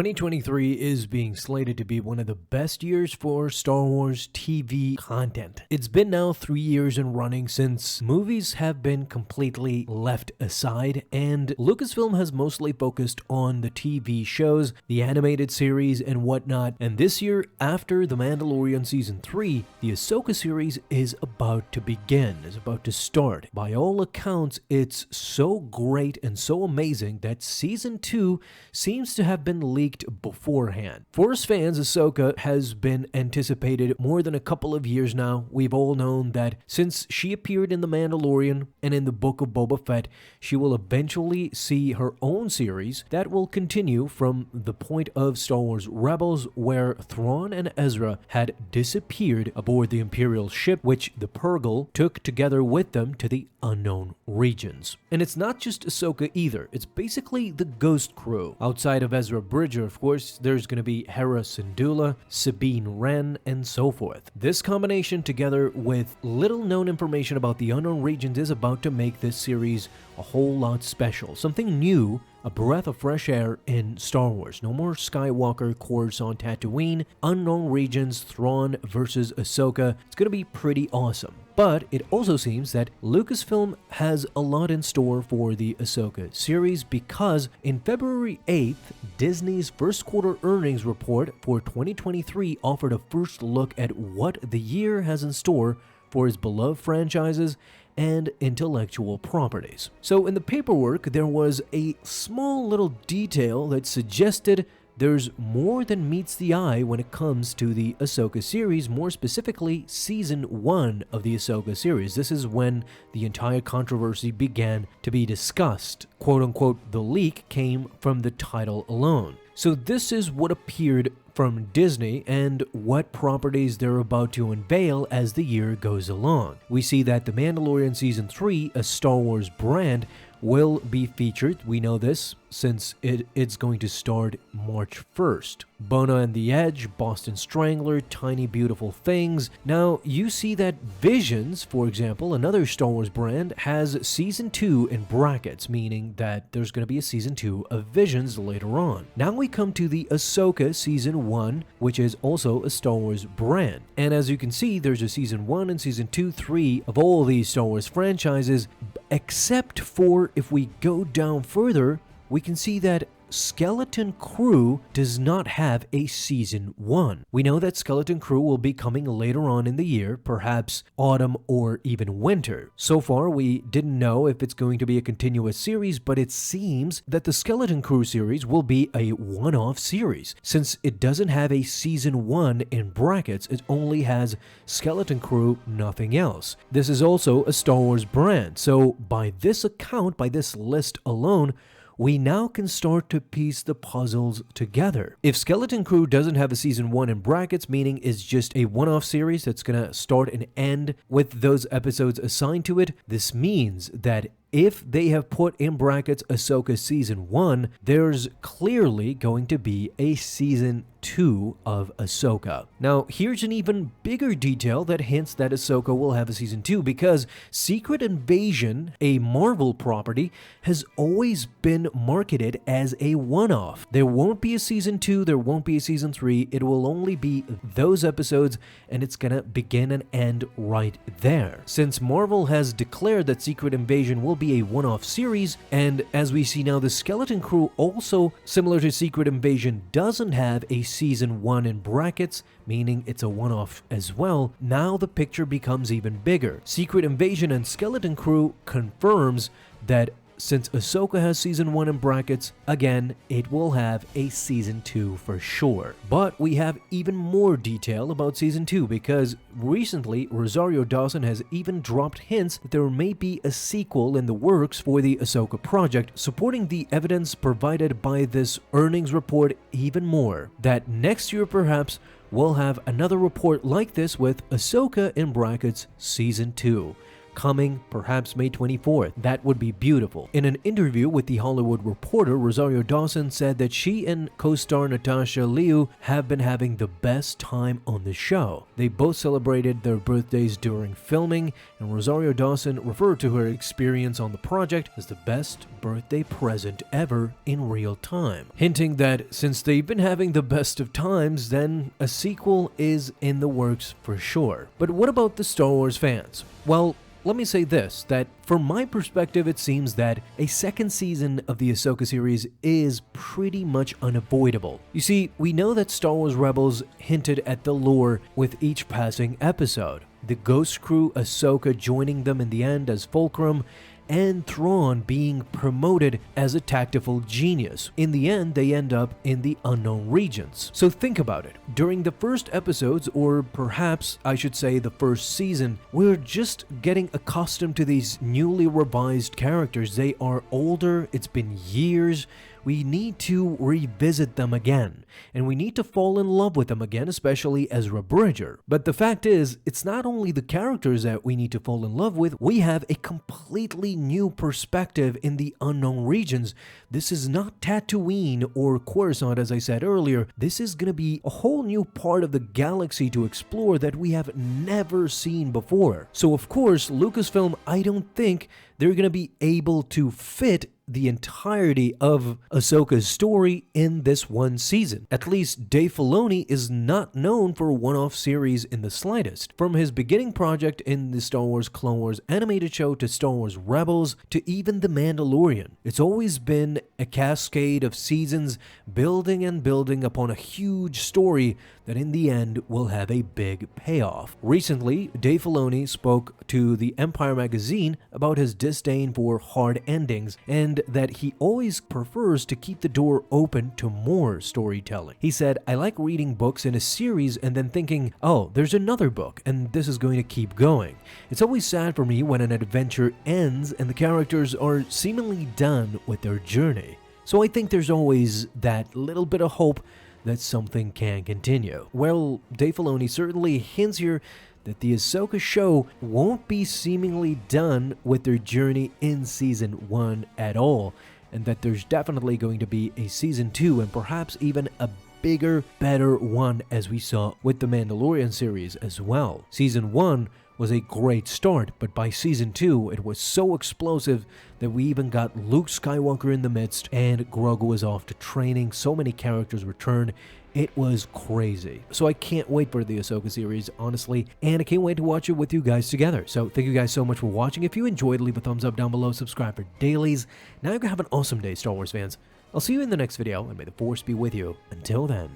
2023 is being slated to be one of the best years for Star Wars TV content. It's been now 3 years in running since movies have been completely left aside, and Lucasfilm has mostly focused on the TV shows, the animated series, and whatnot. And this year, after The Mandalorian Season 3, the Ahsoka series is about to begin, is about to start. By all accounts, it's so great and so amazing that Season 2 seems to have been leaked beforehand. For us fans, Ahsoka has been anticipated more than a couple of years now. We've all known that since she appeared in The Mandalorian and in the Book of Boba Fett, she will eventually see her own series that will continue from the point of Star Wars Rebels, where Thrawn and Ezra had disappeared aboard the Imperial ship, which the Purrgil took together with them to the unknown regions. And it's not just Ahsoka either, it's basically the Ghost Crew. Outside of Ezra Bridger, of course, there's going to be Hera Syndulla, Sabine Wren, and so forth. This combination, together with little known information about the unknown regions, is about to make this series a whole lot special. Something new, a breath of fresh air in Star Wars. No more Skywalker course on Tatooine, unknown regions, Thrawn versus Ahsoka. It's going to be pretty awesome. But it also seems that Lucasfilm has a lot in store for the Ahsoka series, because in February 8th, Disney's first quarter earnings report for 2023 offered a first look at what the year has in store for its beloved franchises and intellectual properties. So in the paperwork, there was a small little detail that suggested there's more than meets the eye when it comes to the Ahsoka series, more specifically Season 1 of the Ahsoka series. This is when the entire controversy began to be discussed. Quote unquote, the leak came from the title alone. So this is what appeared from Disney and what properties they're about to unveil as the year goes along. We see that The Mandalorian Season 3, a Star Wars brand, will be featured. We know this since it's going to start March 1st. Bona and the Edge, Boston Strangler, Tiny Beautiful Things. Now, you see that Visions, for example, another Star Wars brand, has Season 2 in brackets, meaning that there's going to be a Season 2 of Visions later on. Now we come to the Ahsoka Season 1, which is also a Star Wars brand. And as you can see, there's a Season 1 and Season 2, 3 of all these Star Wars franchises, except for, if we go down further, we can see that Skeleton Crew does not have a Season 1. We know that Skeleton Crew will be coming later on in the year, perhaps autumn or even winter. So far, we didn't know if it's going to be a continuous series, but it seems that the Skeleton Crew series will be a one-off series. Since it doesn't have a Season 1 in brackets, it only has Skeleton Crew, nothing else. This is also a Star Wars brand, so by this account, by this list alone, we now can start to piece the puzzles together. If Skeleton Crew doesn't have a Season 1 in brackets, meaning it's just a one-off series that's gonna start and end with those episodes assigned to it, this means that if they have put in brackets Ahsoka Season 1, there's clearly going to be a Season 2 of Ahsoka. Now, here's an even bigger detail that hints that Ahsoka will have a Season 2, because Secret Invasion, a Marvel property, has always been marketed as a one-off. There won't be a Season 2, there won't be a Season 3, it will only be those episodes, and it's gonna begin and end right there. Since Marvel has declared that Secret Invasion will be a one-off series, and as we see now, the Skeleton Crew also, similar to Secret Invasion, doesn't have a Season 1 in brackets, meaning it's a one-off as well. Now the picture becomes even bigger. Secret Invasion and Skeleton Crew confirms that since Ahsoka has Season 1 in brackets, again, it will have a Season 2 for sure. But we have even more detail about Season 2, because recently Rosario Dawson has even dropped hints that there may be a sequel in the works for the Ahsoka project, supporting the evidence provided by this earnings report even more. That next year perhaps we'll have another report like this with Ahsoka in brackets Season 2. coming perhaps May 24th. That would be beautiful. In an interview with The Hollywood Reporter, Rosario Dawson said that she and co-star Natasha Liu have been having the best time on the show. They both celebrated their birthdays during filming, and Rosario Dawson referred to her experience on the project as the best birthday present ever in real time, hinting that since they've been having the best of times, then a sequel is in the works for sure. But what about the Star Wars fans? Well, let me say this, that from my perspective, it seems that a second season of the Ahsoka series is pretty much unavoidable. You see, we know that Star Wars Rebels hinted at the lore with each passing episode. The Ghost Crew, Ahsoka joining them in the end as Fulcrum, and Thrawn being promoted as a tactical genius. In the end, they end up in the unknown regions. So think about it. During the first episodes, or perhaps I should say the first season, we're just getting accustomed to these newly revised characters. They are older, it's been years. We need to revisit them again, and we need to fall in love with them again, especially Ezra Bridger. But the fact is, it's not only the characters that we need to fall in love with, we have a completely new perspective in the unknown regions. This is not Tatooine or Coruscant, as I said earlier. This is going to be a whole new part of the galaxy to explore that we have never seen before. So of course, Lucasfilm, I don't think they're going to be able to fit the entirety of Ahsoka's story in this one season. At least Dave Filoni is not known for a one-off series in the slightest. From his beginning project in the Star Wars Clone Wars animated show to Star Wars Rebels to even The Mandalorian, it's always been a cascade of seasons building and building upon a huge story that in the end will have a big payoff. Recently, Dave Filoni spoke to the Empire magazine about his disdain for hard endings and that he always prefers to keep the door open to more storytelling. He said, "I like reading books in a series and then thinking, oh, there's another book and this is going to keep going. It's always sad for me when an adventure ends and the characters are seemingly done with their journey. So I think there's always that little bit of hope that something can continue." Well, Dave Filoni certainly hints here that the Ahsoka show won't be seemingly done with their journey in Season 1 at all, and that there's definitely going to be a Season 2 and perhaps even a bigger, better one as we saw with the Mandalorian series as well. Season 1 was a great start, but by Season 2, it was so explosive that we even got Luke Skywalker in the midst, and Grogu was off to training, so many characters returned. It was crazy. So I can't wait for the Ahsoka series, honestly, and I can't wait to watch it with you guys together. So thank you guys so much for watching. If you enjoyed, leave a thumbs up down below, subscribe for dailies. Now you can have an awesome day, Star Wars fans. I'll see you in the next video, and may the Force be with you. Until then.